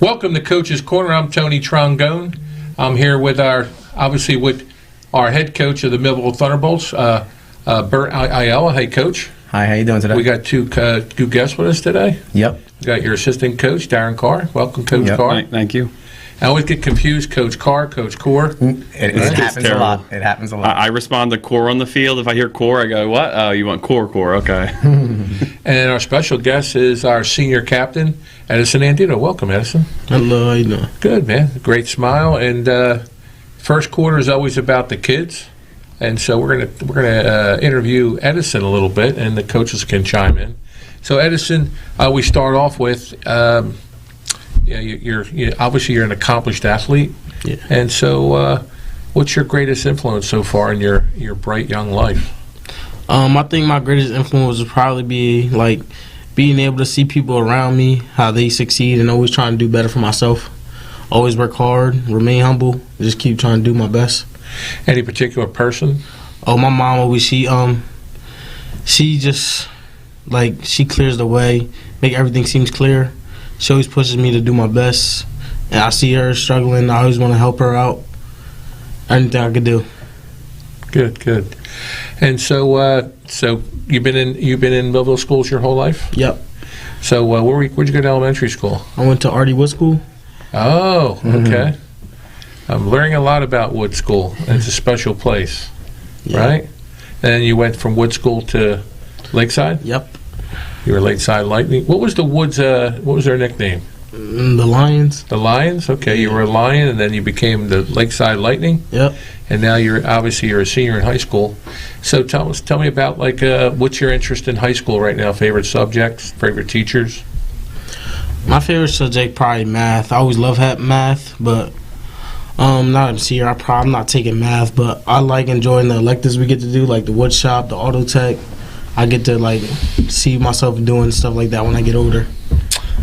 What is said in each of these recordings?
Welcome to Coach's Corner. I'm Tony Trongone. I'm here with our head coach of the Millville Thunderbolts, Bert Ayala. Hey, Coach. Hi, how you doing today? We got two guests with us today. Yep. We got your assistant coach, Darren Carr. Welcome, Coach Carr. Thank you. I always get confused, Coach Carr, Coach Core. It happens a lot. It happens a lot. I respond to core on the field. If I hear core, I go, what? Oh, you want core, okay. And our special guest is our senior captain, Edison Andino. Welcome, Edison. Hello, how you doing? Good, man. Great smile. And first quarter is always about the kids. And so we're gonna interview Edison a little bit, and the coaches can chime in. So Edison, we start off with you're obviously you're an accomplished athlete, Yeah. and so what's your greatest influence so far in your bright young life? I think my greatest influence would probably be like being able to see people around me, how they succeed, and always trying to do better for myself. Always work hard, remain humble, just keep trying to do my best. Any particular person? Oh, my mom always she just she clears the way, make everything seems clear. She always pushes me to do my best, and I see her struggling. I always want to help her out. Anything I could do. Good. And so you've been in Millville schools your whole life? Yep. So where'd you go to elementary school? I went to Artie Wood School. Oh, okay. I'm learning a lot about Wood School. It's a special place, right? And then you went from Wood School to Lakeside? Yep. You were Lakeside Lightning. What was the Woods? What was their nickname? The Lions. The Lions. Okay, you were a Lion, and then you became the Lakeside Lightning. Yep. And now you're a senior in high school. So tell me about what's your interest in high school right now? Favorite subjects? Favorite teachers? My favorite subject probably math. I always love math, but not this year. I'm not taking math, but I like enjoying the electives we get to do, like the wood shop, the auto tech. I get to see myself doing stuff like that when I get older.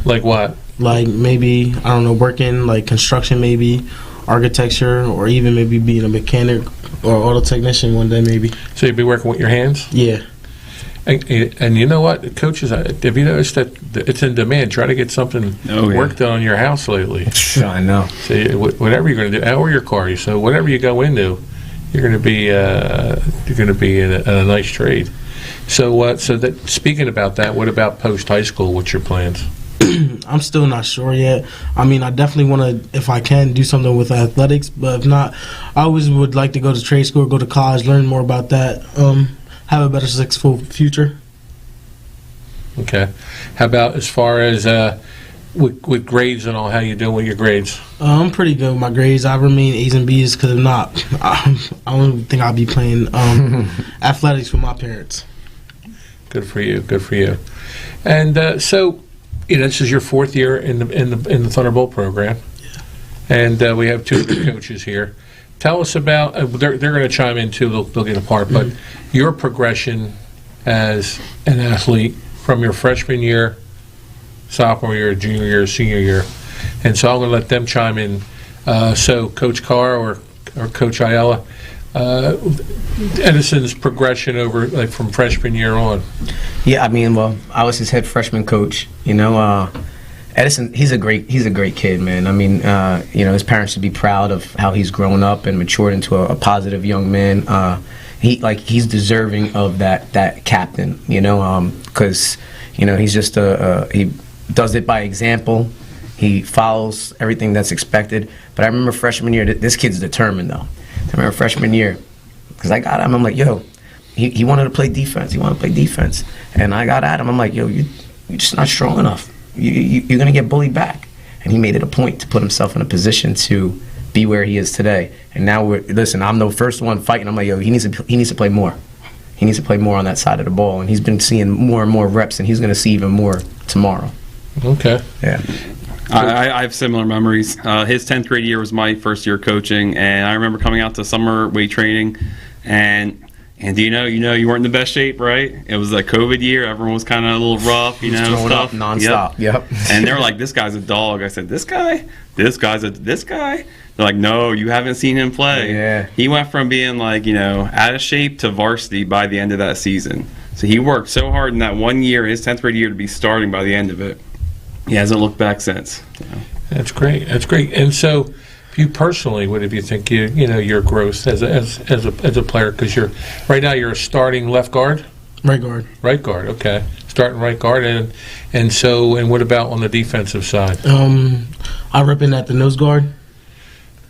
Like what? Like maybe working like construction, maybe architecture, or even maybe being a mechanic or auto technician one day, maybe. So you'd be working with your hands? Yeah. And you know what, coaches, have you noticed that it's in demand? Try to get something work done on your house lately. I know. So whatever you're going to do, or your car, so whatever you go into, you're going to be in a nice trade. So speaking about that, what about post high school? What's your plans? I'm still not sure yet. I mean, I definitely want to, if I can, do something with athletics. But if not, I always would like to go to trade school, go to college, learn more about that, have a better successful future. Okay. How about as far as with grades and all? How you doing with your grades? I'm pretty good with my grades. I remain A's and B's because if not, I don't think I'll be playing athletics with my parents. Good for you. And so, this is your fourth year in the Thunderbolt program, and we have two coaches here. Tell us about. They're going to chime in too. They'll get a part, but your progression as an athlete from your freshman year, sophomore year, junior year, senior year, and so I'm going to let them chime in. So, Coach Carr or Coach Ayala. Edison's progression over from freshman year on. Yeah, I mean, well, I was his head freshman coach. Edison, he's a great kid, man. I mean, his parents should be proud of how he's grown up and matured into a positive young man. He's deserving of that captain, because he's just he does it by example. He follows everything that's expected. But I remember freshman year, this kid's determined though. I remember freshman year, because I got him. I'm like, yo, he wanted to play defense. And I got at him. I'm like, yo, you're just not strong enough. You're going to get bullied back. And he made it a point to put himself in a position to be where he is today. And now I'm the first one fighting. I'm like, yo, he needs to play more. He needs to play more on that side of the ball. And he's been seeing more and more reps, and he's going to see even more tomorrow. Okay. Yeah. I have similar memories. His 10th grade year was my first year coaching, and I remember coming out to summer weight training, and do you weren't in the best shape, right? It was a COVID year. Everyone was kind of a little rough, throwing stuff. Up nonstop. Yep. And they were like, "This guy's a dog." I said, "This guy? This guy?" They're like, "No, you haven't seen him play." Yeah. He went from being out of shape to varsity by the end of that season. So he worked so hard in that 1 year, his 10th grade year, to be starting by the end of it. he hasn't looked back since. That's great. That's great. And so, you personally, what do you think your growth as a player? Because right now you're a starting left guard. Right guard. Right guard. Okay, starting right guard, and what about on the defensive side? I rep in at the nose guard.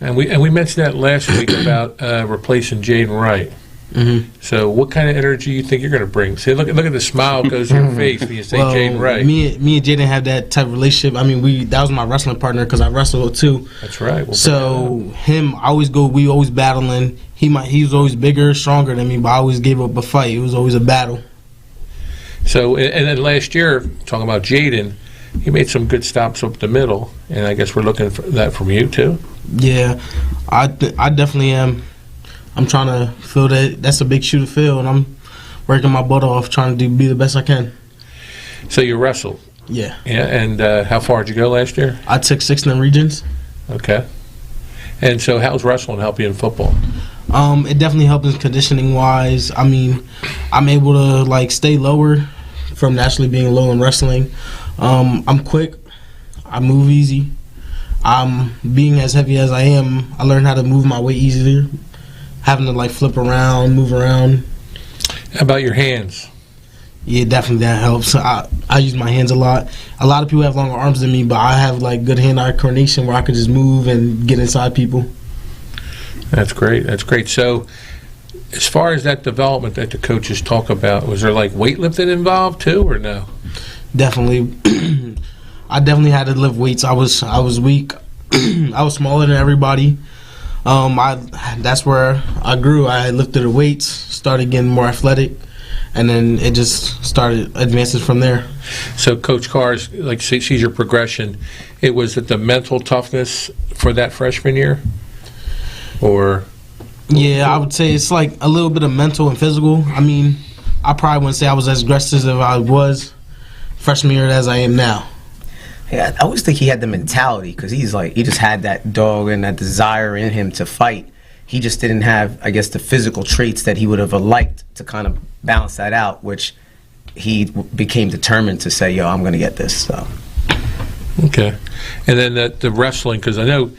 And we mentioned that last week about replacing Jaden Wright. Mm-hmm. So, what kind of energy do you think you're going to bring? See, look at the smile goes to your face when you say Jaden Wright. Me and Jaden have that type of relationship. I mean, that was my wrestling partner because I wrestled too. That's right. We always battling. He was always bigger, stronger than me, but I always gave up a fight. It was always a battle. So, and then last year, talking about Jaden, he made some good stops up the middle, and I guess we're looking for that from you too. Yeah, I definitely am. I'm trying to feel that's a big shoe to fill, and I'm working my butt off trying to be the best I can. So you wrestled? Yeah. Yeah, and how far did you go last year? I took 6 in the regions. Okay. And so how's wrestling help you in football? It definitely helps conditioning-wise. I mean, I'm able to, stay lower from naturally being low in wrestling. I'm quick. I move easy. Being as heavy as I am, I learned how to move my weight easier. Having to flip around, move around. How about your hands? Yeah, definitely that helps. I use my hands a lot. A lot of people have longer arms than me, but I have good hand-eye coordination where I can just move and get inside people. That's great. That's great. So, as far as that development that the coaches talk about, was there weightlifting involved too, or no? Definitely. I definitely had to lift weights. I was weak. I was smaller than everybody. That's where I grew. I lifted the weights, started getting more athletic, and then it just started advancing from there. So Coach Carr sees your progression. It was the mental toughness for that freshman year, or? Yeah, I would say it's a little bit of mental and physical. I mean, I probably wouldn't say I was as aggressive as I was freshman year as I am now. Yeah, I always think he had the mentality because he just had that dog and that desire in him to fight. He just didn't have, I guess, the physical traits that he would have liked to kind of balance that out, which he became determined to say, yo, I'm going to get this. So. Okay. And then the wrestling, because I know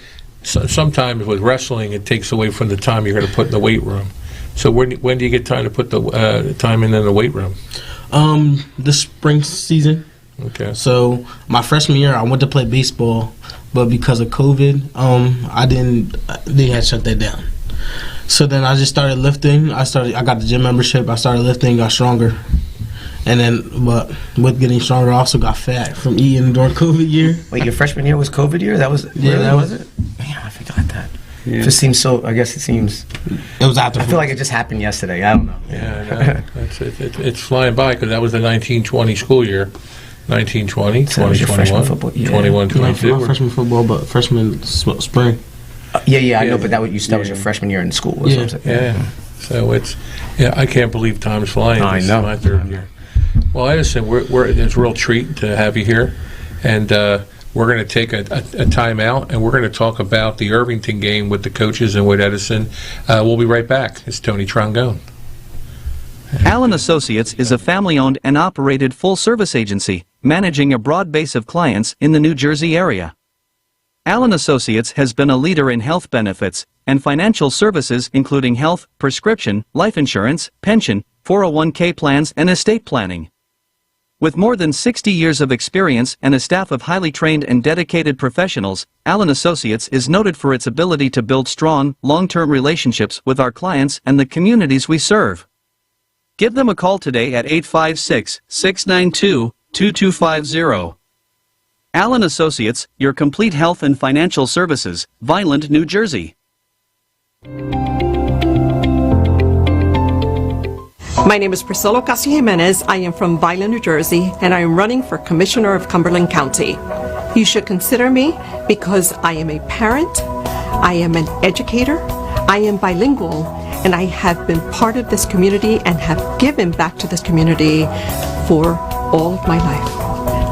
sometimes with wrestling it takes away from the time you're going to put in the weight room. So when do you get time to put the time in the weight room? The spring season. Okay. So my freshman year, I went to play baseball, but because of COVID, they had shut that down. So then I just started lifting. I got the gym membership. I started lifting, got stronger, and then but with getting stronger, I also got fat from eating during COVID year. Wait, your freshman year was COVID year? That was that was it? Man, I forgot that. Yeah. It just seems so. I guess it seems. It was after. I feel like it just happened yesterday. I don't know. Yeah, I know. It's flying by because that was the 1920 school year. 1920, So that was your 2021, freshman football, yeah. 21, Not 22. freshman football, but freshman spring. Yeah, I know, Yeah. but that was your freshman year in school. Was Yeah. what I'm saying. Yeah. So I can't believe time's flying. I This is know. my third year. Well, Edison, it's a real treat to have you here, and we're going to take a timeout, and we're going to talk about the Irvington game with the coaches and with Edison. We'll be right back. It's Tony Trongone. Allen Associates is a family-owned and operated full-service agency, managing a broad base of clients in the New Jersey area. Allen Associates has been a leader in health benefits and financial services including health, prescription, life insurance, pension, 401k plans, and estate planning. With more than 60 years of experience and a staff of highly trained and dedicated professionals, Allen Associates is noted for its ability to build strong, long-term relationships with our clients and the communities we serve. Give them a call today at 856-692-2250. Allen Associates, your complete health and financial services, Vineland, New Jersey. My name is Priscilla Ocasio-Jimenez. I am from Vineland, New Jersey, and I am running for Commissioner of Cumberland County. You should consider me because I am a parent, I am an educator, I am bilingual, and I have been part of this community and have given back to this community for all of my life.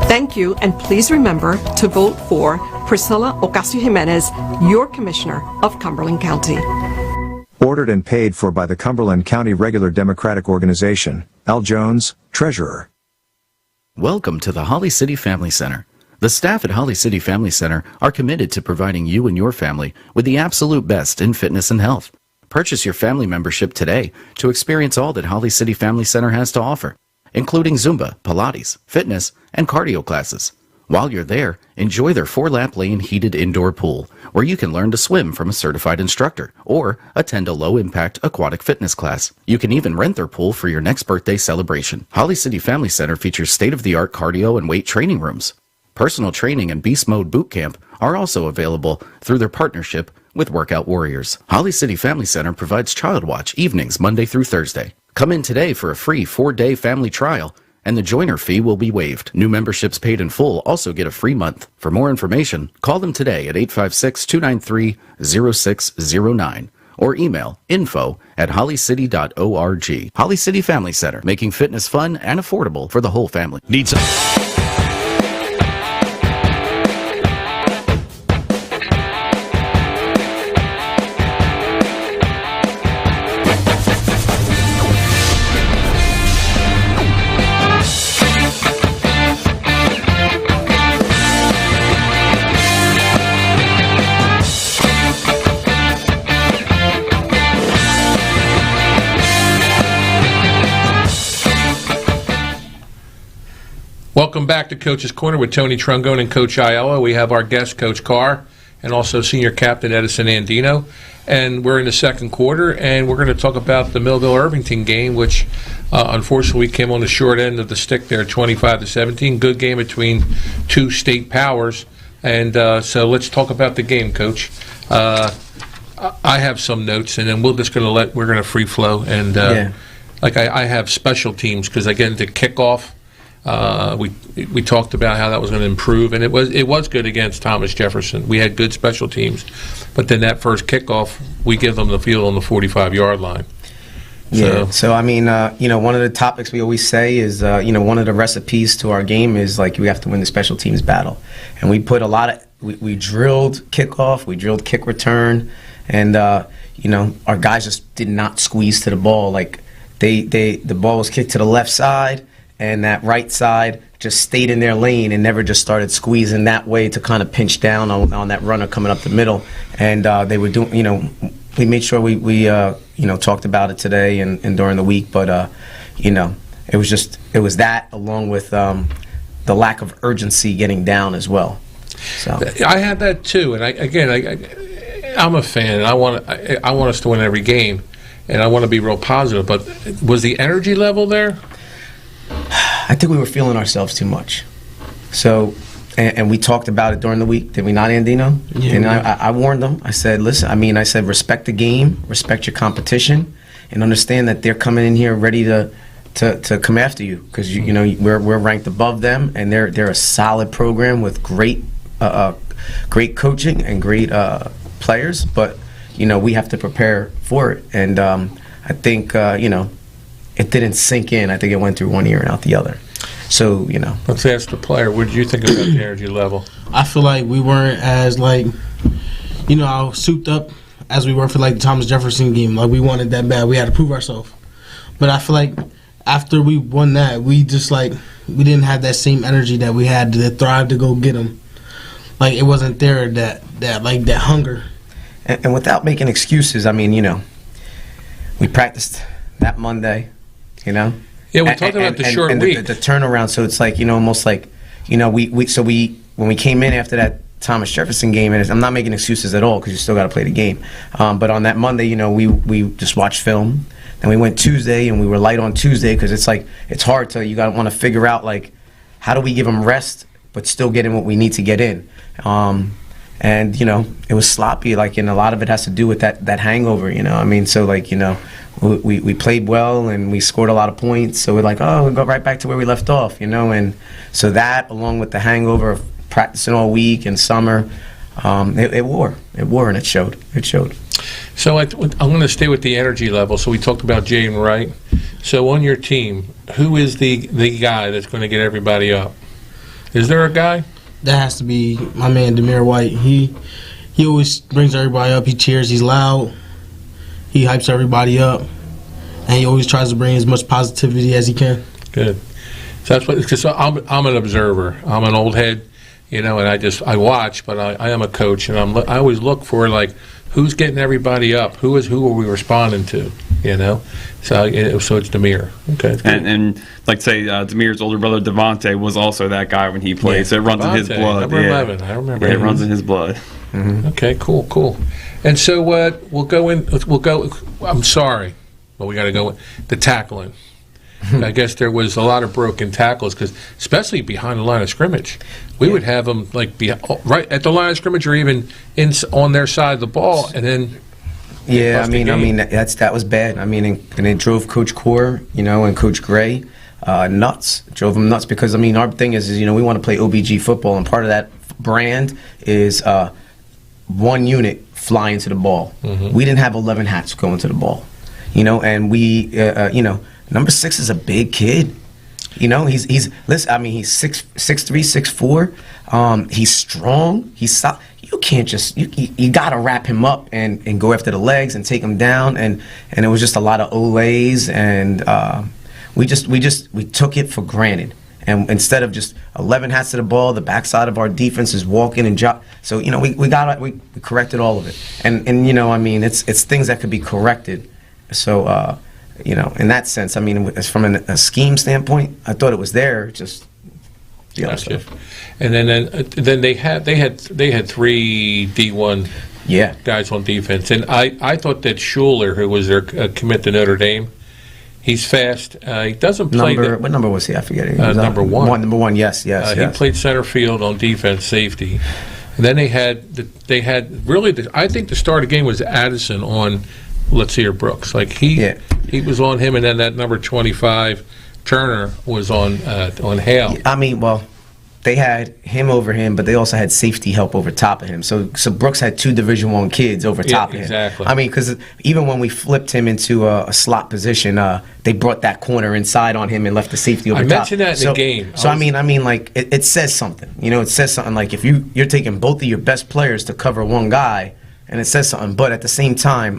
Thank you, and please remember to vote for Priscilla Ocasio-Jimenez, your Commissioner of Cumberland County. Ordered and paid for by the Cumberland County Regular Democratic Organization. Al Jones, Treasurer. Welcome to the Holly City Family Center, The staff at Holly City Family Center are committed to providing you and your family with the absolute best in fitness and health. Purchase your family membership today to experience all that Holly City Family Center has to offer, including Zumba, Pilates, fitness, and cardio classes. While you're there, enjoy their 4-lap lane heated indoor pool, where you can learn to swim from a certified instructor or attend a low-impact aquatic fitness class. You can even rent their pool for your next birthday celebration. Holly City Family Center features state-of-the-art cardio and weight training rooms. Personal training and Beast Mode Boot Camp are also available through their partnership with Workout Warriors. Holly City Family Center provides Child Watch evenings Monday through Thursday. Come in today for a free 4-day family trial, and the joiner fee will be waived. New memberships paid in full also get a free month. For more information, call them today at 856-293-0609 or email info@hollycity.org. Holly City Family Center, making fitness fun and affordable for the whole family. Need some... Welcome back to Coach's Corner with Tony Trongone and Coach Ayala. We have our guest, Coach Carr, and also Senior Captain Edison Andino. And we're in the second quarter, and we're going to talk about the Millville-Irvington game, which unfortunately came on the short end of the stick there, 25-17. Good game between two state powers. And so let's talk about the game, Coach. I have some notes, and then we're going to free flow. And I have special teams because, again, the kickoff, we talked about how that was going to improve, and it was good against Thomas Jefferson. We had good special teams, but then that first kickoff, we give them the field on the 45-yard line. So I mean, one of the topics we always say is, one of the recipes to our game is we have to win the special teams battle, and we put a lot of we drilled kickoff, we drilled kick return, and our guys just did not squeeze to the ball. The ball was kicked to the left side, and that right side just stayed in their lane and never just started squeezing that way to kind of pinch down on that runner coming up the middle. And they were doing, we made sure we talked about it today and during the week. But, it was that along with the lack of urgency getting down as well. So I had that too. And I'm a fan, and I want us to win every game, and I want to be real positive. But was the energy level there? I think we were feeling ourselves too much. So, and we talked about it during the week, did we not, Andino? Yeah. And I warned them. I said, listen, I said, respect the game, respect your competition, and understand that they're coming in here ready to come after you, because we're ranked above them, and they're a solid program with great coaching and great players. But we have to prepare for it, and I think it didn't sink in. I think it went through one ear and out the other. So, Let's ask the player, what did you think about the energy level? I feel like we weren't as, souped up as we were for, the Thomas Jefferson game. We wanted that bad. We had to prove ourselves. But I feel like after we won that, we just, we didn't have that same energy that we had to thrive to go get them. It wasn't there, that hunger. And without making excuses, we practiced that Monday. Yeah, we talked about the short week. The turnaround, so it's almost when we came in after that Thomas Jefferson game, and I'm not making excuses at all because you still got to play the game. But on that Monday, we just watched film, and we went Tuesday, and we were light on Tuesday because it's hard to, you got to want to figure out how do we give them rest but still get in what we need to get in. And it was sloppy, and a lot of it has to do with that hangover. We played well and we scored a lot of points, so we're we'll go right back to where we left off, and so that, along with the hangover of practicing all week and summer, it wore and it showed. So I'm going to stay with the energy level. So we talked about Jaden Wright. So on your team, who is the guy that's going to get everybody up? Is there a guy? That has to be my man, Demir White. He always brings everybody up. He cheers. He's loud. He hypes everybody up, and he always tries to bring as much positivity as he can. Good. So that's because I'm an observer. I'm an old head, And I watch, but I am a coach, and I always look for like who's getting everybody up, who are we responding to, So it's Demir. Okay. And like say Demir's older brother Devontae was also that guy when he played. Yeah. So it runs in his Devontae, blood. number 11. I remember. Yeah, it runs in his blood. Mm-hmm. Okay, cool. And so we'll go. I'm sorry, but we got to go the tackling. I guess there was a lot of broken tackles because, especially behind the line of scrimmage, we would have them like be right at the line of scrimmage or even on their side of the ball, and then. Yeah, that was bad. And it drove Coach Core, and Coach Gray nuts. Drove them nuts because our thing is we want to play OBG football, and part of that brand is one unit flying to the ball. Mm-hmm. We didn't have 11 hats going to the ball, and we number 6 is a big kid. He's 6'3", 6'4". He's strong. He's solid. You can't just you got to wrap him up and go after the legs and take him down, and it was just a lot of olays, and we took it for granted. And instead of just 11 hats to the ball, the backside of our defense is walking and drop. So we corrected all of it, and it's things that could be corrected. So in that sense, as from a scheme standpoint, I thought it was there. Just the other stuff. And then they had 3 D1 guys on defense, and I thought that Schuler, who was their commit to Notre Dame, he's fast. He doesn't play. What number was he? I forget. Number 1. Number 1. Yes. He played center field on defense, safety, and then they had really. I think the start of the game was Addison on. Let's see, Brooks. Like he was on him, and then that number 25 Turner was on Hale. They had him over him, but they also had safety help over top of him. So Brooks had 2 Division I kids over top of him. Exactly. Because even when we flipped him into a slot position, they brought that corner inside on him and left the safety over top. I mentioned that in the game. So it says something. It says something like if you're taking both of your best players to cover one guy, and it says something. But at the same time,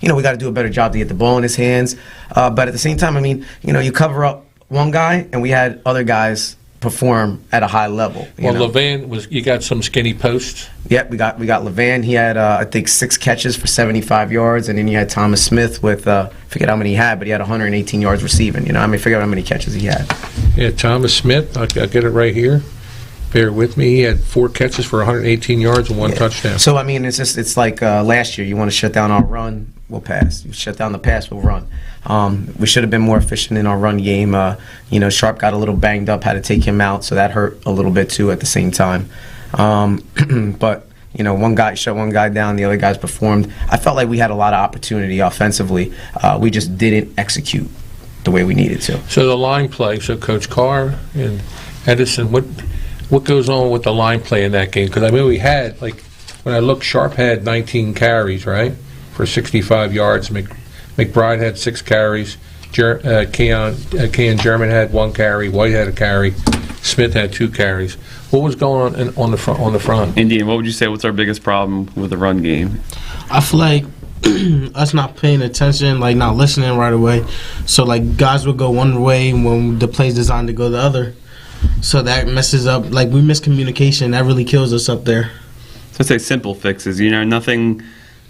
we got to do a better job to get the ball in his hands. But at the same time, you cover up one guy, and we had other guys perform at a high level. Levan you got some skinny posts. Yep, we got Levan. He had I think 6 catches for 75 yards, and then you had Thomas Smith with forget how many he had, but he had 118 yards receiving. Forget how many catches he had. Yeah, Thomas Smith. I'll get it right here. Bear with me. He had 4 catches for 118 yards and 1 touchdown. So it's like last year. You want to shut down our run, we'll pass. You shut down the pass, we'll run. We should have been more efficient in our run game. Sharp got a little banged up, had to take him out, so that hurt a little bit too at the same time. But one guy shut one guy down, the other guys performed. I felt like we had a lot of opportunity offensively. We just didn't execute the way we needed to. So the line play. So Coach Carr and Edison, what goes on with the line play in that game? Because we had, when I looked, Sharp had 19 carries, right, for 65 yards. McBride had 6 carries. Keon German had 1 carry. White had a carry. Smith had 2 carries. What was going on the front? Indian, what would you say? What's our biggest problem with the run game? I feel like us not paying attention, not listening right away. So guys would go one way when the play's designed to go the other. So that messes up. We miss communication. That really kills us up there. So I'd say simple fixes. Nothing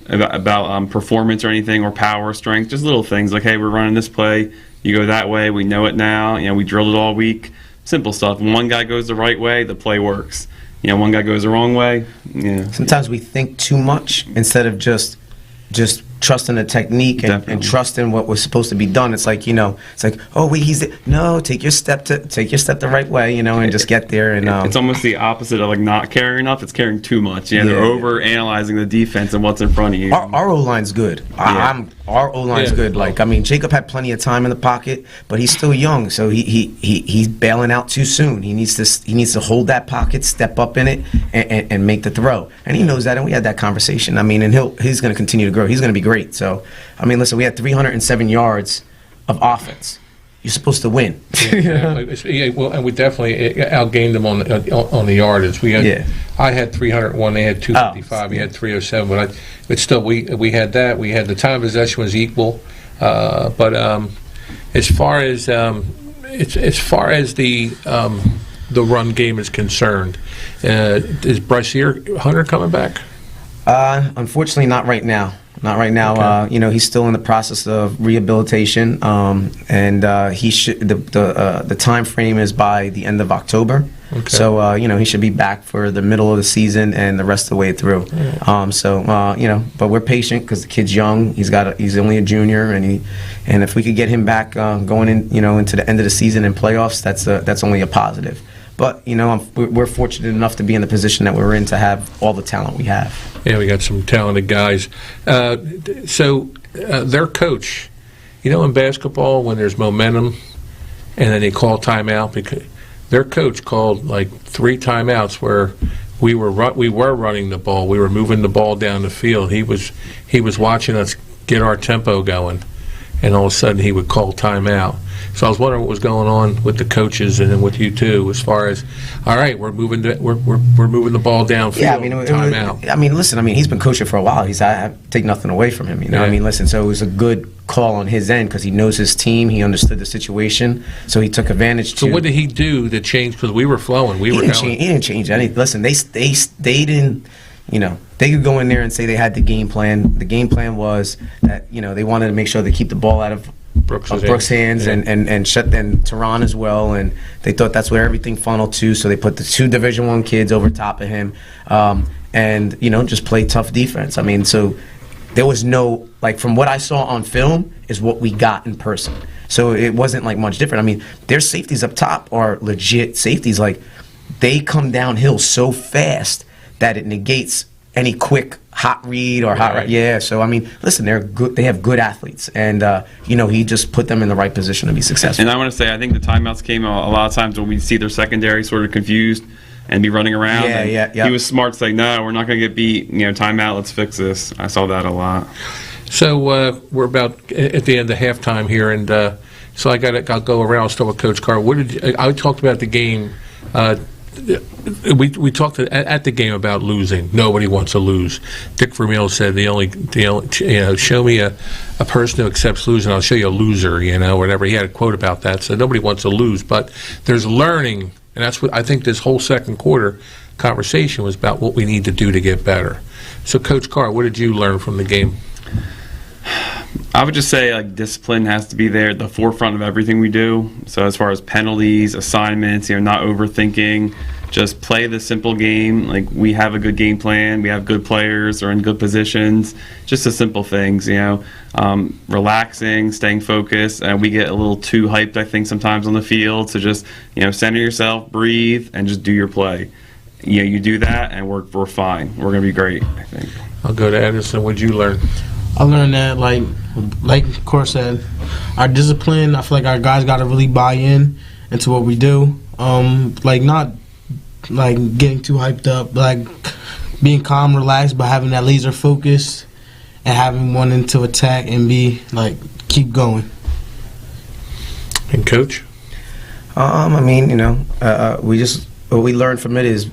about performance or anything or power, strength. Just little things like, hey, we're running this play. You go that way. We know it now. We drilled it all week. Simple stuff. When one guy goes the right way, the play works. One guy goes the wrong way. Sometimes we think too much instead of just trusting the technique and trusting what was supposed to be done. It's like, oh wait, take your step the right way, and just get there. And it's almost the opposite of not caring enough. It's caring too much. They're over analyzing the defense and what's in front of you. Our O line's good. Our O line's good. Jacob had plenty of time in the pocket, but he's still young, so he's bailing out too soon. He needs to hold that pocket, step up in it, and make the throw. And he knows that, and we had that conversation. And he's going to continue to grow. He's going to be great. So, listen, we had 307 yards of offense. You're supposed to win. And we definitely outgained them on the yardage. I had 301. They had 255. We had 307. But still, we had that. We had the time of possession was equal. But as far as the the run game is concerned. Is Bryce Hunter coming back? Unfortunately, not right now. Not right now. Okay. He's still in the process of rehabilitation, and he should. The time frame is by the end of October. Okay. So he should be back for the middle of the season and the rest of the way through. But we're patient because the kid's young. He's only a junior, and if we could get him back going in, into the end of the season and playoffs, that's only a positive. But we're fortunate enough to be in the position that we're in to have all the talent we have. Yeah, we got some talented guys. So their coach, in basketball when there's momentum, and then they call timeout because their coach called like 3 timeouts where we were running the ball, we were moving the ball down the field. He was watching us get our tempo going, and all of a sudden he would call timeout. So I was wondering what was going on with the coaches and then with you too, as far as, all right, we're moving the ball downfield. Yeah, timeout. He's been coaching for a while. I take nothing away from him. Yeah. So it was a good call on his end because he knows his team. He understood the situation, so he took advantage. So what did he do to change? Because we were flowing, He didn't change anything. Listen, they didn't. They could go in there and say they had the game plan. The game plan was that they wanted to make sure they keep the ball out of Brooks' hands, yeah. and shut then Tehran as well, and they thought that's where everything funneled to. So they put the 2 Division I kids over top of him, and just play tough defense. So there was no, from what I saw on film is what we got in person. So it wasn't much different. Their safeties up top are legit safeties. They come downhill so fast that it negates any quick hot read or hot. Right. Yeah. So listen, they're good. They have good athletes, and he just put them in the right position to be successful. And I want to say, I think the timeouts came a lot of times when we see their secondary sort of confused and be running around. Yeah. He was smart to say, no, we're not going to get beat. Timeout. Let's fix this. I saw that a lot. So we're about at the end of halftime here, and so I'll go around. I'll start with Coach Carr. I talked about the game. We talked at the game about losing. Nobody wants to lose. Dick Vermeil said the only show me a person who accepts losing, I'll show you a loser, whatever. He had a quote about that. So nobody wants to lose, but there's learning, and that's what I think this whole second quarter conversation was about, what we need to do to get better. So Coach Carr, what did you learn from the game? I would just say discipline has to be there at the forefront of everything we do. So as far as penalties, assignments, not overthinking, just play the simple game. We have a good game plan, we have good players, they're in good positions. Just the simple things, relaxing, staying focused, and we get a little too hyped, I think, sometimes on the field. So just center yourself, breathe, and just do your play. You do that, and we're fine. We're gonna be great, I think. I'll go to Edison. What did you learn? I learned that, like Cor said, our discipline, I feel like our guys got to really buy into what we do. Not getting too hyped up, being calm, relaxed, but having that laser focus and having one to attack and be, keep going. And Coach? What we learned from it is,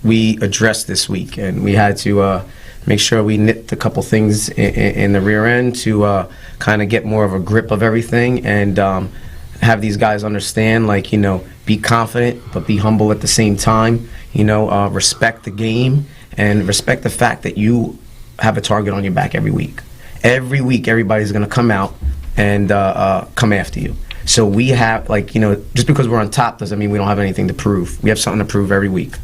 we addressed this week, and we had to make sure we knit a couple things in the rear end to kind of get more of a grip of everything, and have these guys understand, be confident but be humble at the same time. Respect the game and respect the fact that you have a target on your back every week. Every week, everybody's going to come out and come after you. So we have, just because we're on top doesn't mean we don't have anything to prove. We have something to prove every week.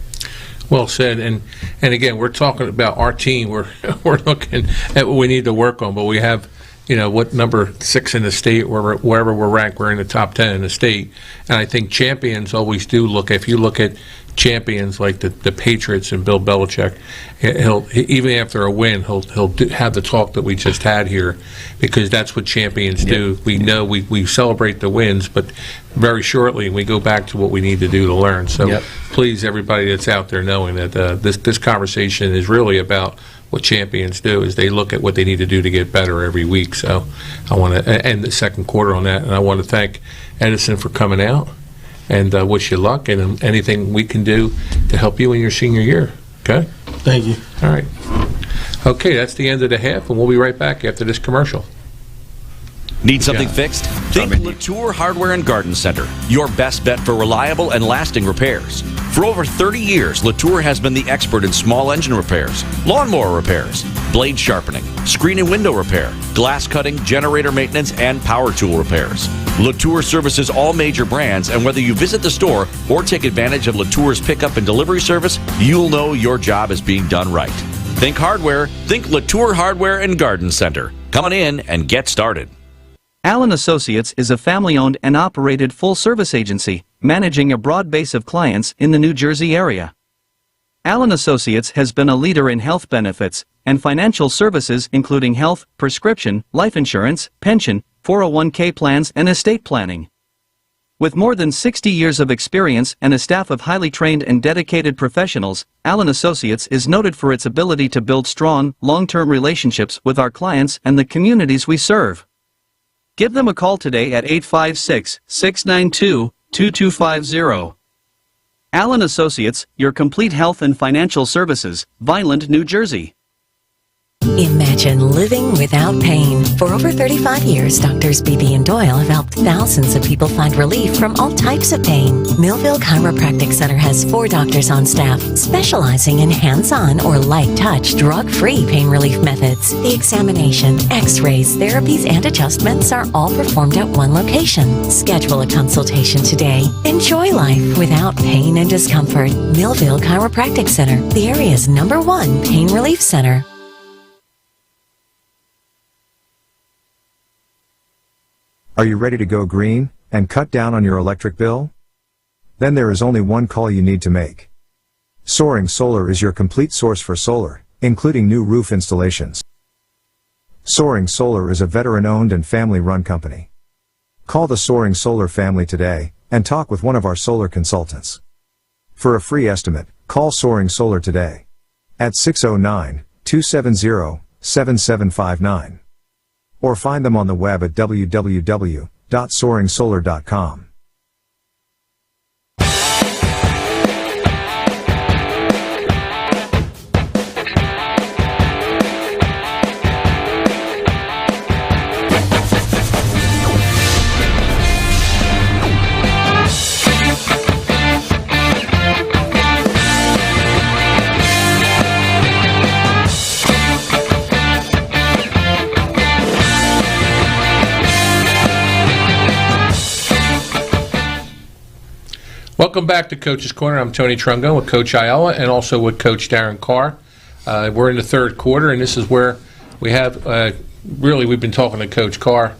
Well said, and again, we're talking about our team. We're looking at what we need to work on, but we have, what number 6 in the state, wherever we're ranked, we're in the top 10 in the state, and I think champions always do look. If you look at champions like the Patriots and Bill Belichick, he'll even after a win, he'll have the talk that we just had here, because that's what champions do. We know we celebrate the wins, but very shortly we go back to what we need to do to learn. So please, everybody that's out there, knowing that this conversation is really about what champions do, is they look at what they need to do to get better every week. So I want to end the second quarter on that, and I want to thank Edison for coming out, and wish you luck and anything we can do to help you in your senior year. Okay? Thank you. All right. Okay, that's the end of the half, and we'll be right back after this commercial. Need something Yeah. fixed? Think Latour Hardware and Garden Center, your best bet for reliable and lasting repairs. For over 30 years, Latour has been the expert in small engine repairs, lawnmower repairs, blade sharpening, screen and window repair, glass cutting, generator maintenance, and power tool repairs. Latour services all major brands, and whether you visit the store or take advantage of Latour's pickup and delivery service, you'll know your job is being done right. Think hardware, think Latour Hardware and Garden Center. Come on in and get started. Allen Associates is a family-owned and operated full-service agency, managing a broad base of clients in the New Jersey area. Allen Associates has been a leader in health benefits and financial services including health, prescription, life insurance, pension, 401k plans, and estate planning. With more than 60 years of experience and a staff of highly trained and dedicated professionals, Allen Associates is noted for its ability to build strong, long-term relationships with our clients and the communities we serve. Give them a call today at 856-692-2250. Allen Associates, your complete health and financial services, Vineland, New Jersey. Imagine living without pain. For over 35 years, Doctors Beebe and Doyle have helped thousands of people find relief from all types of pain. Millville Chiropractic Center has 4 doctors on staff specializing in hands-on or light-touch, drug-free pain relief methods. The examination, x-rays, therapies, and adjustments are all performed at one location. Schedule a consultation today. Enjoy life without pain and discomfort. Millville Chiropractic Center, the area's #1 pain relief center. Are you ready to go green and cut down on your electric bill? Then there is only one call you need to make. Soaring Solar is your complete source for solar, including new roof installations. Soaring Solar is a veteran-owned and family-run company. Call the Soaring Solar family today and talk with one of our solar consultants. For a free estimate, call Soaring Solar today at 609-270-7759. Or find them on the web at www.soaringsolar.com. Welcome back to Coach's Corner. I'm Tony Trongone with Coach Ayala and also with Coach Darren Carr. We're in the third quarter, and this is where we have really we've been talking to Coach Carr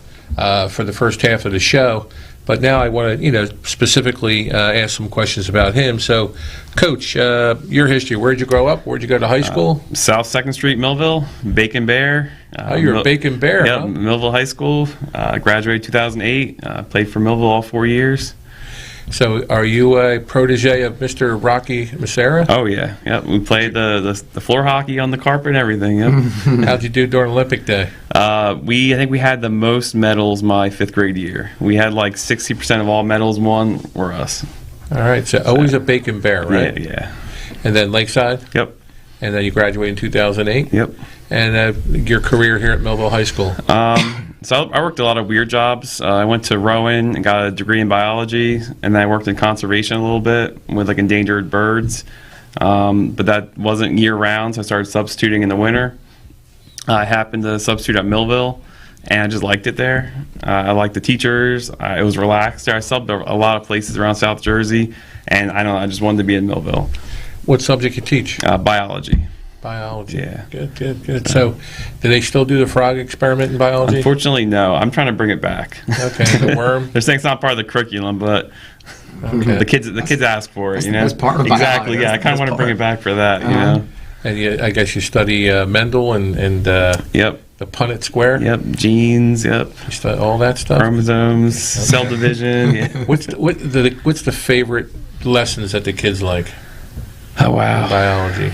for the first half of the show, but now I want to specifically ask some questions about him. So, Coach, your history. Where did you grow up? Where did you go to high school? South 2nd Street, Millville, Bacon Bear. You're a Bacon Bear, Yep, huh? Millville High School. Graduated 2008. Played for Millville all 4 years. So, are you a protege of Mr. Rocky Macera? Oh yeah, yep. We played the floor hockey on the carpet and everything. Yep. How'd you do during Olympic Day? I think we had the most medals my 5th grade year. We had like 60% of all medals won were us. All right, so always a Bacon Bear, right? Yeah. And then Lakeside? Yep. And then you graduated in 2008? Yep. And your career here at Millville High School? So I worked a lot of weird jobs. I went to Rowan and got a degree in biology, and then I worked in conservation a little bit with like endangered birds. But that wasn't year round, so I started substituting in the winter. I happened to substitute at Millville, and I just liked it there. I liked the teachers. It was relaxed there. I subbed a lot of places around South Jersey, and I just wanted to be in Millville. What subject you teach? Biology. Biology. Yeah. Good. So, do they still do the frog experiment in biology? Unfortunately, no. I'm trying to bring it back. Okay, the worm. They're saying it's not part of the curriculum, but the kids ask for it. That's part of exactly. biology. Yeah, I kind of want to bring it back for that. And I guess you study Mendel and Yep. the Punnett square. Yep. Genes. Yep. You study all that stuff. Chromosomes. Cell division. Yeah. What's the favorite lessons that the kids like? Oh wow. In biology.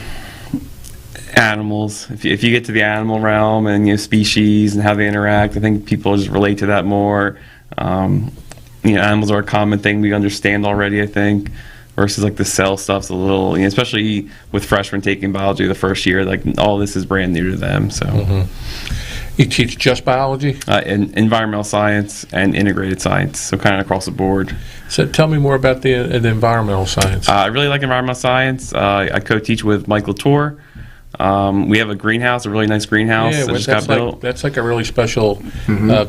Animals. If you get to the animal realm and species and how they interact, I think people just relate to that more. Animals are a common thing we understand already, I think, versus like the cell stuff's a little, especially with freshmen taking biology the first year, like all this is brand new to them. So, You teach just biology? In environmental science and integrated science, so kind of across the board. So tell me more about the environmental science. I really like environmental science. I co-teach with Mike Latour. We have a greenhouse, a really nice greenhouse that just got built. That's like a really special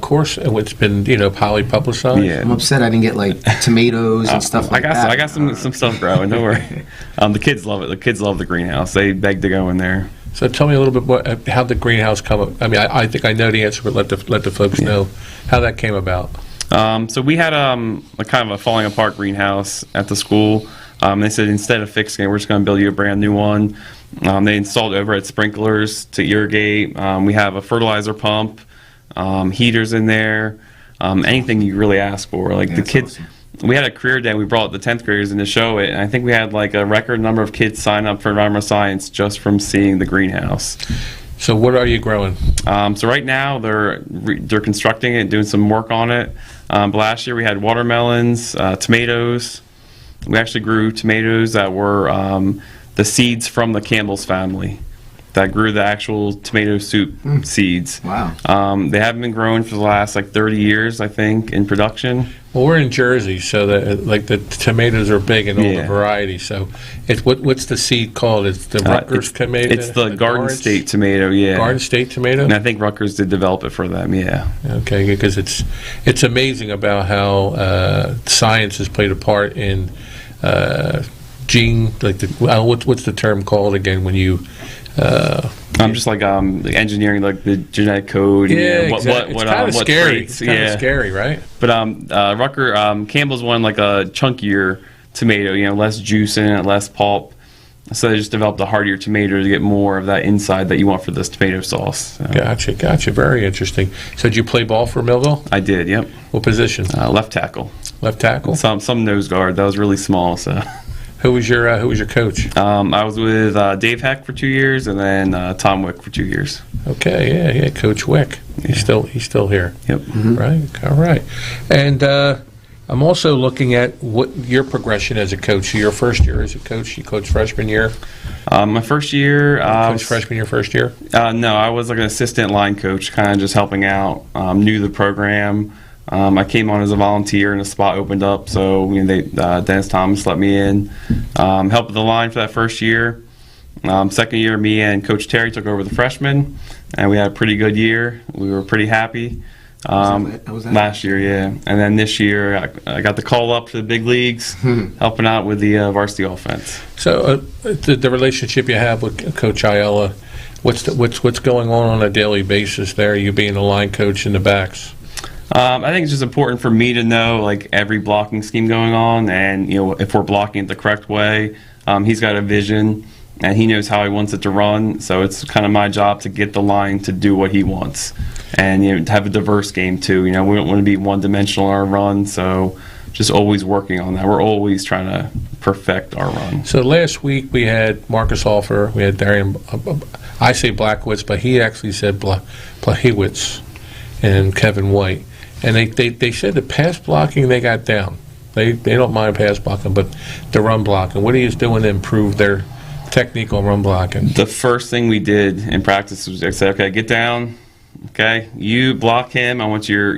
course, and it's been highly publicized. Yeah. I'm upset I didn't get like tomatoes and stuff like that. I got some stuff growing. Don't worry. The kids love it. The kids love the greenhouse. They beg to go in there. So tell me a little bit more how the greenhouse come up. I mean, I think I know the answer, but let the folks know how that came about. So we had a kind of a falling apart greenhouse at the school. They said instead of fixing it, we're just going to build you a brand new one. They installed overhead sprinklers to irrigate. We have a fertilizer pump, heaters in there, anything you really ask for. Like the kids, awesome. We had a career day. We brought the 10th graders in to show it, and I think we had like a record number of kids sign up for environmental science just from seeing the greenhouse. So what are you growing? So right now they're constructing it, doing some work on it. But last year we had watermelons, tomatoes. We actually grew tomatoes that were the seeds from the Campbell's family that grew the actual tomato soup seeds. Wow. They haven't been grown for the last like 30 years, I think, in production. Well, we're in Jersey, so the tomatoes are big in all the varieties. So it's what's the seed called? It's the Rutgers tomato. It's the Garden State tomato. Yeah. Garden State tomato. And I think Rutgers did develop it for them. Yeah. Okay, because it's amazing about how science has played a part in gene. Like what's the term called again when you? I'm just like engineering, like the genetic code. Exactly. It's kind of scary. Traits, it's kind of scary, right? But Campbell's one like a chunkier tomato, less juice in it, less pulp. So they just developed a hardier tomato to get more of that inside that you want for this tomato sauce. So. Gotcha. Very interesting. So did you play ball for Millville? I did. Yep. What position? Left tackle. Left tackle. Some nose guard. That was really small. So. Who was your coach? I was with Dave Heck for 2 years, and then Tom Wick for 2 years. Okay, yeah, Coach Wick. He's still here. Yep. Mm-hmm. Right. All right. And I'm also looking at what your progression as a coach. So your first year as a coach, you coached freshman year. My first year. Coached freshman year, first year. No, I was like an assistant line coach, kind of just helping out. Knew the program. I came on as a volunteer and a spot opened up, so Dennis Thomas let me in. Helped with the line for that first year. Second year, me and Coach Terry took over the freshmen, and we had a pretty good year. We were pretty happy. Was that last year, yeah. And then this year, I got the call up to the big leagues, helping out with the varsity offense. So the relationship you have with Coach Ayala, what's going on a daily basis there, you being the line coach in the backs? I think it's just important for me to know like every blocking scheme going on, and if we're blocking it the correct way. He's got a vision, and he knows how he wants it to run. So it's kind of my job to get the line to do what he wants, and to have a diverse game too. We don't want to be one-dimensional in our run, so just always working on that. We're always trying to perfect our run. So last week we had Marcus Alfer, we had Darian. I say Blackwitz, but he actually said Blahewitz, and Kevin White. And they said the pass blocking they got down. They don't mind pass blocking, but the run blocking. What are you doing to improve their technique on run blocking? The first thing we did in practice was I said, okay, get down. Okay, you block him. I want your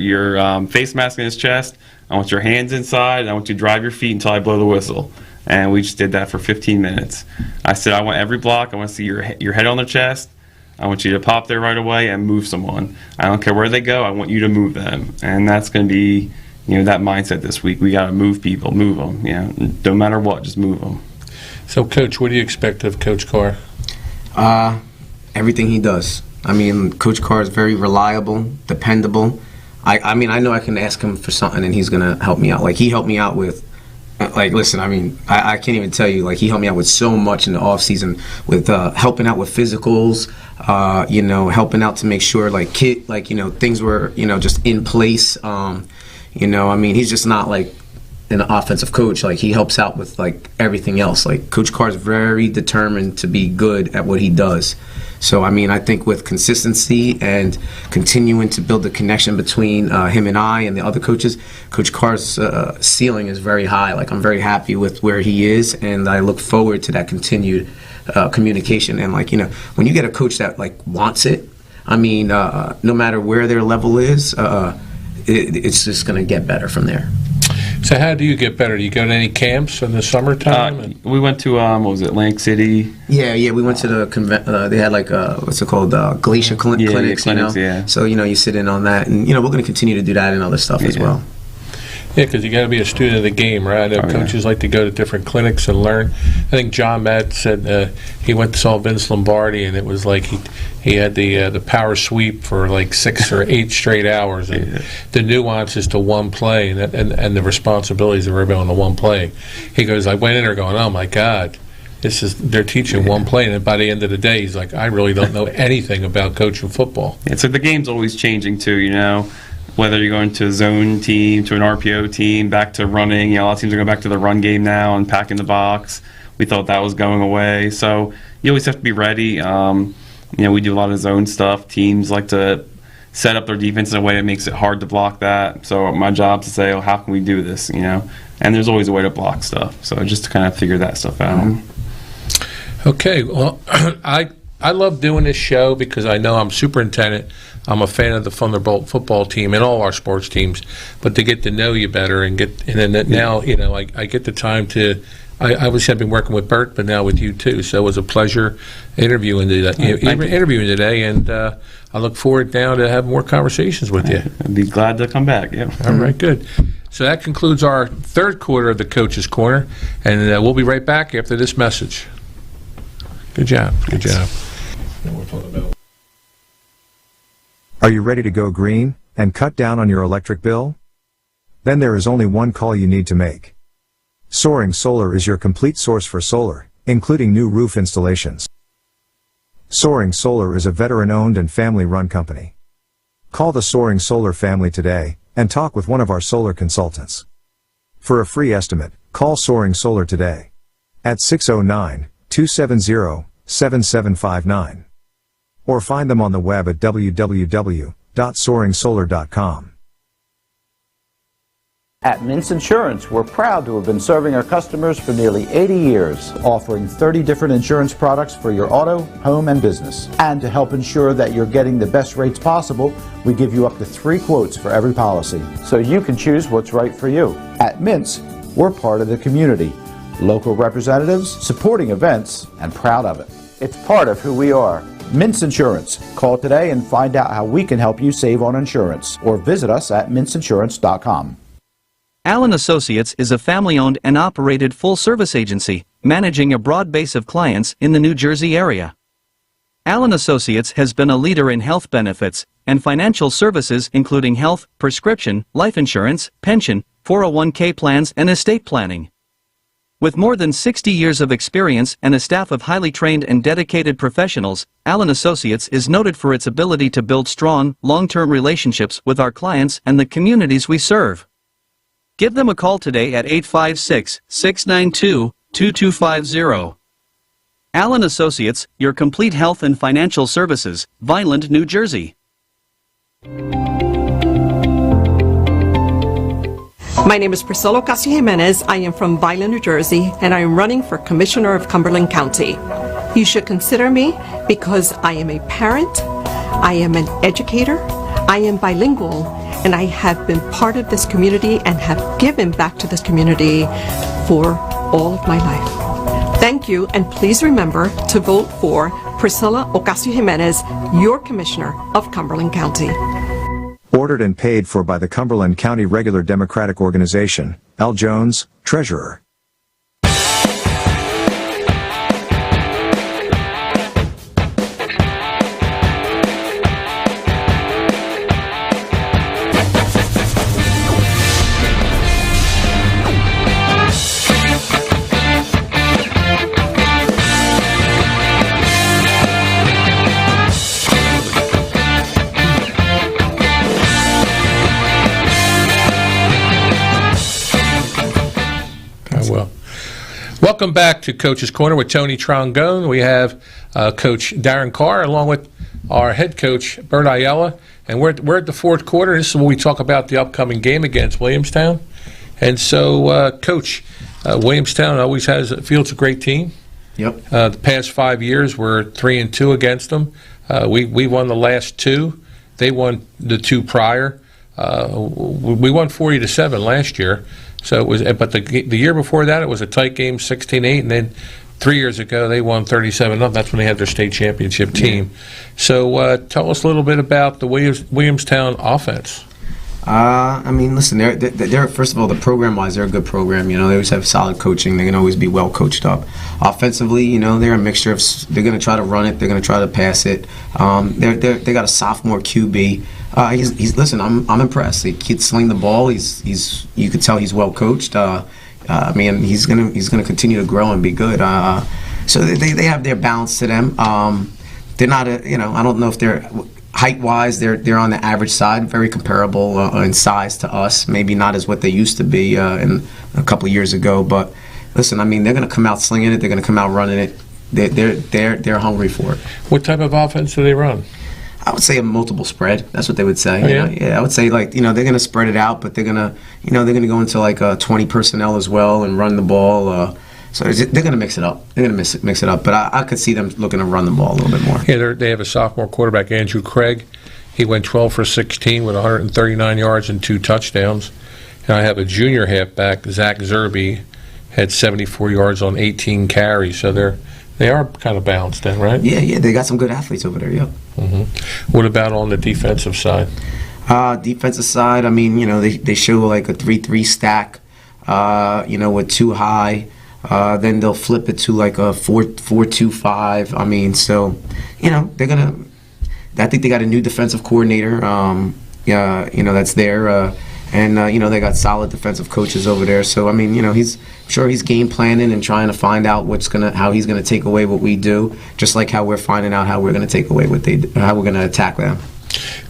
face mask in his chest. I want your hands inside. I want you to drive your feet until I blow the whistle. And we just did that for 15 minutes. I said, I want every block. I want to see your head on their chest. I want you to pop there right away and move someone. I don't care where they go. I want you to move them. And that's going to be, that mindset this week. We got to move people, move them. No matter what, just move them. So, Coach, what do you expect of Coach Carr? Everything he does. I mean, Coach Carr is very reliable, dependable. I mean, I know I can ask him for something and he's going to help me out. Like, he helped me out with listen, I mean, I can't even tell you, he helped me out with so much in the off season with helping out with physicals, helping out to make sure things were, just in place. I mean, he's just not an offensive coach. He helps out with everything else. Coach Carr is very determined to be good at what he does. So, I mean, I think with consistency and continuing to build the connection between him and I and the other coaches, Coach Carr's ceiling is very high. I'm very happy with where he is, and I look forward to that continued communication. And, when you get a coach that, wants it, I mean, no matter where their level is, it's just going to get better from there. So how do you get better? Do you go to any camps in the summertime? We went to what was it, Atlantic City? Yeah, we went to the they had like what's it called, glacier clinics, clinics, you know. yeah. So you sit in on that, and we're going to continue to do that and other stuff as well. Yeah, because you got to be a student of the game, right? I know coaches like to go to different clinics and learn. I think John Matt said he went to saw Vince Lombardi, and it was like he had the power sweep for like 6 or 8 straight hours, and the nuances to one play and the responsibilities that were on the one play. He goes, I went in there going, oh my God, they're teaching one play, and then by the end of the day, he's like, I really don't know anything about coaching football. Yeah, so the game's always changing too, whether you're going to a zone team, to an RPO team, back to running. A lot of teams are going back to the run game now and packing the box. We thought that was going away. So you always have to be ready. We do a lot of zone stuff. Teams like to set up their defense in a way that makes it hard to block that. So my job is to say, how can we do this, And there's always a way to block stuff. So just to kind of figure that stuff out. Mm-hmm. Okay, well, I love doing this show because I know I'm superintendent. I'm a fan of the Thunderbolt football team and all our sports teams, but to get to know you better and then now I get the time to. I obviously have been working with Bert, but now with you too. So it was a pleasure interviewing today, and I look forward now to have more conversations with you. I'd be glad to come back. Yeah. All right, good. So that concludes our third quarter of the Coach's Corner, and we'll be right back after this message. Good job. Good job. Are you ready to go green and cut down on your electric bill? Then there is only one call you need to make. Soaring Solar is your complete source for solar, including new roof installations. Soaring Solar is a veteran-owned and family-run company. Call the Soaring Solar family today and talk with one of our solar consultants. For a free estimate, call Soaring Solar today at 609-270-7759. Or find them on the web at www.soaringsolar.com. At Mintz Insurance, we're proud to have been serving our customers for nearly 80 years, offering 30 different insurance products for your auto, home, and business. And to help ensure that you're getting the best rates possible, we give you up to 3 quotes for every policy, so you can choose what's right for you. At Mintz, we're part of the community, local representatives, supporting events, and proud of it. It's part of who we are. Mintz Insurance. Call today and find out how we can help you save on insurance, or visit us at mintzinsurance.com. Allen Associates is a family-owned and operated full-service agency, managing a broad base of clients in the New Jersey area. Allen Associates has been a leader in health benefits and financial services including health, prescription, life insurance, pension, 401k plans, and estate planning. With more than 60 years of experience and a staff of highly trained and dedicated professionals, Allen Associates is noted for its ability to build strong, long-term relationships with our clients and the communities we serve. Give them a call today at 856-692-2250. Allen Associates, your complete health and financial services, Vineland, New Jersey. My name is Priscilla Ocasio-Jimenez. I am from Vineland, New Jersey, and I am running for Commissioner of Cumberland County. You should consider me because I am a parent, I am an educator, I am bilingual, and I have been part of this community and have given back to this community for all of my life. Thank you, and please remember to vote for Priscilla Ocasio-Jimenez, your Commissioner of Cumberland County. Ordered and paid for by the Cumberland County Regular Democratic Organization, L. Jones, Treasurer. Welcome back to Coach's Corner with Tony Trongone. We have Coach Darren Carr along with our head coach, Bert Ayala. And we're at the fourth quarter. This is when we talk about the upcoming game against Williamstown. And so, Coach, Williamstown fields a great team. Yep. The past 5 years, we're 3-2 against them. We won the last two. They won the two prior. We won 40-7 last year. So it was, but the year before that, it was a tight game, 16-8, and then 3 years ago they won 37-0. That's when they had their state championship team. So tell us a little bit about the Williamstown offense. I mean, listen, they're first of all, the program-wise, they're a good program. You know, they always have solid coaching. They can always be well coached up. Offensively, you know, they're a mixture of. They're going to try to run it. They're going to try to pass it. They got a sophomore QB. Listen. I'm impressed. He can sling the ball. You could tell he's well coached. I mean, he's gonna continue to grow and be good. So they have their balance to them. They're not I don't know if they're. Height-wise, they're on the average side, very comparable in size to us. Maybe not as what they used to be in a couple of years ago. But listen, I mean, they're going to come out slinging it. They're going to come out running it. They're hungry for it. What type of offense do they run? I would say a multiple spread. That's what they would say. Oh, yeah? Yeah, I would say they're going to spread it out, but they're going to go into like 20 personnel as well and run the ball. So they're going to mix it up. They're going to mix it up. But I could see them looking to run the ball a little bit more. Yeah, they have a sophomore quarterback, Andrew Craig. He went 12 for 16 with 139 yards and 2 touchdowns. And I have a junior halfback, Zach Zerby, had 74 yards on 18 carries. So they are kind of balanced then, right? Yeah. They got some good athletes over there, yep. Mm-hmm. What about on the defensive side? Defensive side, I mean, they show like a 3-3 stack, with 2 high. Then they'll flip it to like a 4-2-5. I mean, so they're gonna. I think they got a new defensive coordinator. That's there, and they got solid defensive coaches over there. So I mean, he's game planning and trying to find out how he's gonna take away what we do, just like how we're finding out how we're gonna take away what they do, how we're gonna attack them.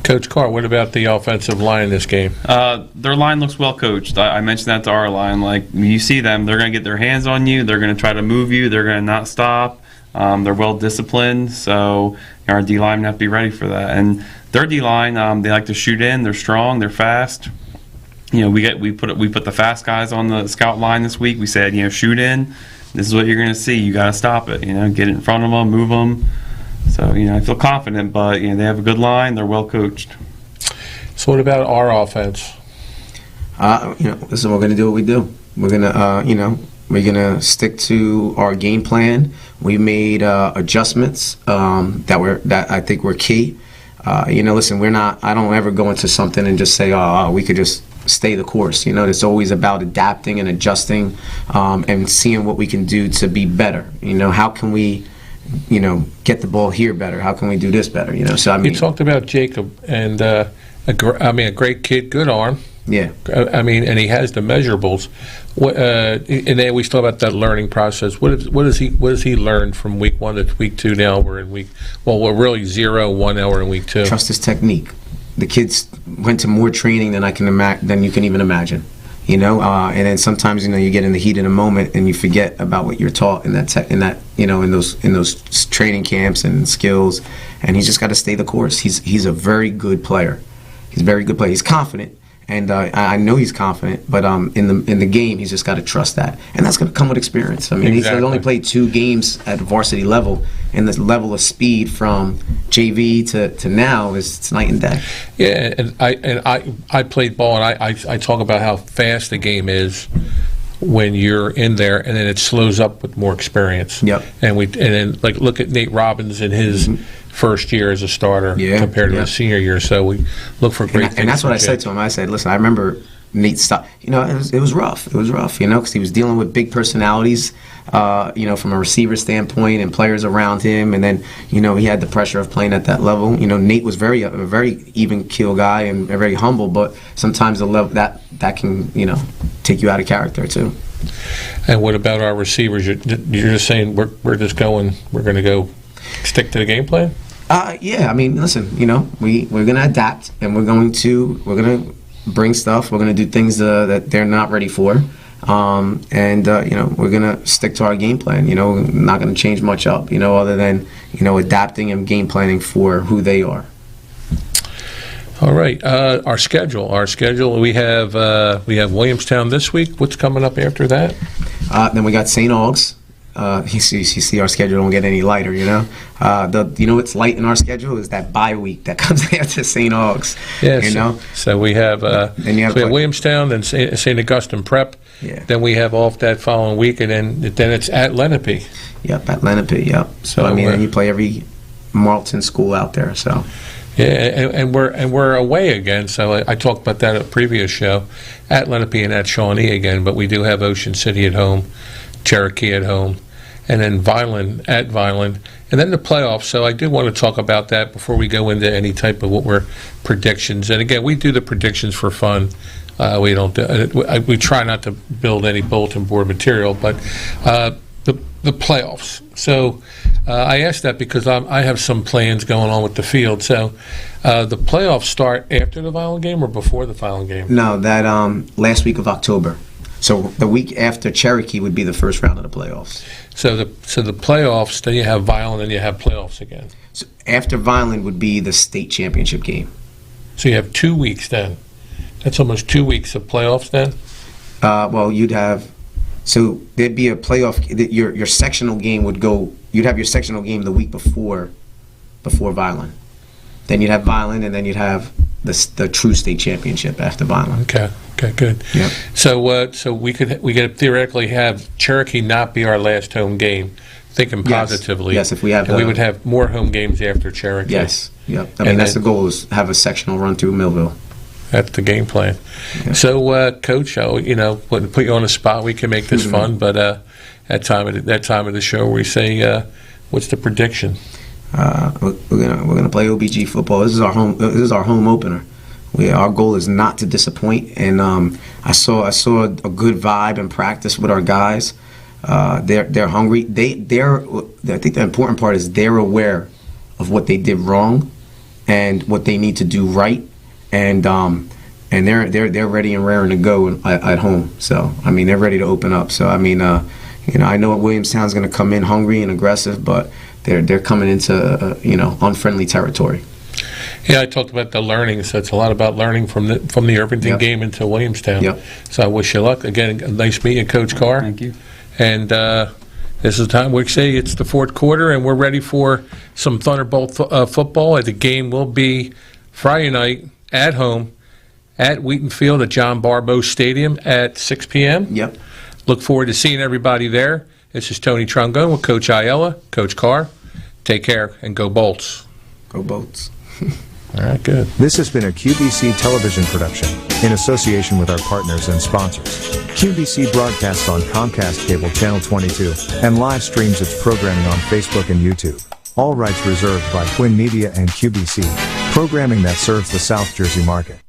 Coach Carr, what about the offensive line in this game? Their line looks well coached. I mentioned that to our line. Like, you see them, they're going to get their hands on you. They're going to try to move you. They're going to not stop. They're well disciplined. So our D line have to be ready for that. And their D line, they like to shoot in. They're strong. They're fast. We put the fast guys on the scout line this week. We said, shoot in. This is what you're going to see. You got to stop it. Get it in front of them, move them. So, I feel confident, but, they have a good line. They're well coached. So what about our offense? Listen, we're going to do what we do. We're going to, stick to our game plan. We made adjustments that I think were key. Listen, I don't ever go into something and just say, we could just stay the course. It's always about adapting and adjusting and seeing what we can do to be better. How can we get the ball here better? How can we do this better? So I mean, you talked about Jacob, and a great kid, good arm. Yeah. And he has the measurables. And then we still about that learning process. What does he learn from week 1 to week 2? Now we're in we're really 0, 1 hour in week 2. Trust his technique. The kids went to more training than than you can even imagine. And then sometimes you get in the heat of the moment and you forget about what you're taught in those training camps and skills, and he's just got to stay the course. He's a very good player. He's a very good player. He's confident, and I know he's confident. But in the game, he's just got to trust that, and that's going to come with experience. I mean, exactly. He's only played 2 games at varsity level, and the level of speed from JV to now it's night and day. Yeah, and I played ball, and I talk about how fast the game is when you're in there, and then it slows up with more experience. Yep. And then look at Nate Robbins in his first year as a starter compared to his senior year. So we look for great things. And that's what I said to him. I said, listen, I remember Nate stopped. It was rough. It was rough, because he was dealing with big personalities, from a receiver standpoint and players around him. And then, he had the pressure of playing at that level. Nate was a very even keel guy and very humble, but sometimes the level that can, take you out of character too. And what about our receivers? You're just saying we're going to go stick to the game plan? Yeah. I mean, listen, we're going to adapt, and we're going to bring stuff. We're going to do things that they're not ready for, and we're going to stick to our game plan. We're not going to change much up, other than adapting and game planning for who they are. All right, our schedule. We have Williamstown this week. What's coming up after that? Then we got St. Aug's You see our schedule don't get any lighter, you know. What's light in our schedule is that bye week that comes after St. Aug's. Yeah, you know. So we have, then you have, so we have Williamstown, then St. Augustine Prep. Yeah. Then we have off that following week, and then it's at Lenape. Yep, at Lenape. Yep. So I mean, and you play every Marlton school out there. So. Yeah, and we're away again. So I talked about that at a previous show, at Lenape and at Shawnee again. But we do have Ocean City at home, Cherokee at home, and then Vineland at Vineland, and then the playoffs. So I do want to talk about that before we go into any type of what we're predictions. And again, we do the predictions for fun. We don't. We try not to build any bulletin board material, but the playoffs. So I asked that because I have some plans going on with the field. So the playoffs start after the Vineland game or before the Vineland game? No, that last week of October. So the week after Cherokee would be the first round of the playoffs. So the playoffs, then you have Vineland, and you have playoffs again. So after Vineland would be the state championship game. So you have 2 weeks then. That's almost 2 weeks of playoffs then? Well, you'd have, so there'd be a playoff, your sectional game would go, you'd have your sectional game the week before Vineland. Then you'd have Vineland, and then you'd have the true state championship after Vineland. Okay, good. Yep. So we could theoretically have Cherokee not be our last home game, thinking positively. Yes, if we have, and we would have more home games after Cherokee. Yes, yep. I mean, that's the goal, is have a sectional run through Millville. That's the game plan. Yeah. So, Coach, wouldn't put you on the spot. We can make this fun, but that time of the show, we say, what's the prediction? We're gonna play OBG football. This is our home opener. Our goal is not to disappoint, and I saw a good vibe in practice with our guys. They're hungry. I think the important part is they're aware of what they did wrong and what they need to do right. And they're ready and raring to go at home. So I mean, they're ready to open up. So I mean, I know Williamstown's going to come in hungry and aggressive, but they're coming into unfriendly territory. Yeah, I talked about the learning. So it's a lot about learning from the Irvington game into Williamstown. Yep. So I wish you luck. Again, nice meeting you, Coach Carr. Thank you. And this is the time we say it's the fourth quarter, and we're ready for some Thunderbolt football. The game will be Friday night at home at Wheaton Field at John Barbeau Stadium at 6 p.m. Yep. Look forward to seeing everybody there. This is Tony Trongone with Coach Ayala, Coach Carr. Take care and go Bolts. Go Bolts. All right, good. This has been a QBC television production in association with our partners and sponsors. QBC broadcasts on Comcast Cable Channel 22 and live streams its programming on Facebook and YouTube. All rights reserved by Quinn Media and QBC, programming that serves the South Jersey market.